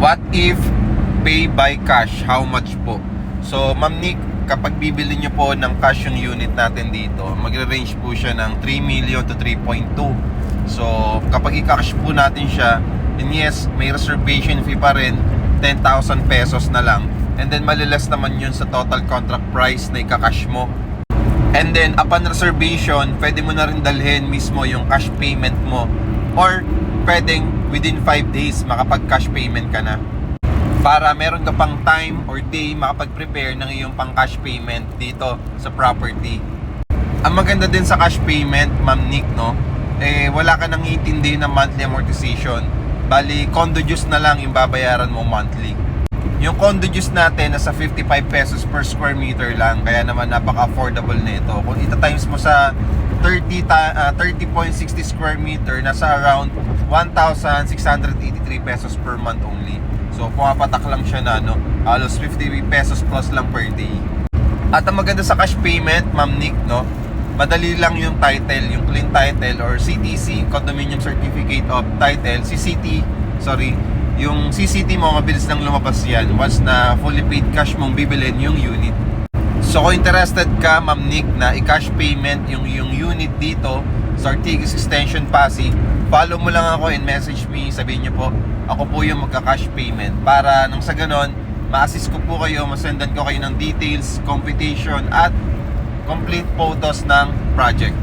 What if pay by cash? How much po? So, Ma'am Nick, kapag bibili nyo po ng cash yung unit natin dito, magre-range po siya ng 3 million to 3.2. So, kapag i-cash po natin siya, and yes, may reservation fee pa rin, 10,000 pesos na lang. And then, malilas naman yun sa total contract price na i-cash mo. And then, upon reservation, pwede mo na rin dalhin mismo yung cash payment mo. Or, pwedeng within 5 days, makapag-cash payment ka na. Para meron ka pang time or day makapag-prepare ng iyong pang cash payment dito sa property. Ang maganda din sa cash payment, Ma'am Nick, no? Wala ka nang iintindi ng monthly amortization. Bali, condo dues na lang yung babayaran mo monthly. Yung condo dues natin nasa 55 pesos per square meter lang, kaya naman napaka-affordable nito. Kung ita-times mo sa 30.60 square meter, nasa around 1,683 pesos per month only. So, pumapatak lang siya na, halos 50 pesos plus lang per day. At ang maganda sa cash payment, Ma'am Nick, no? Madali lang yung title, yung clean title or CTC, Condominium Certificate of Title, yung CCT mo, mabilis lang lumabas yan once na fully paid cash mong bibilin yung unit. So, kung interested ka, Ma'am Nick, na i-cash payment yung unit dito sa Ortigas Extension, Pasig, follow mo lang ako and message me, sabihin nyo po, ako po yung magka-cash payment para nang sa ganon, ma-assist ko po kayo, masendan ko kayo ng details, computation at complete photos ng project.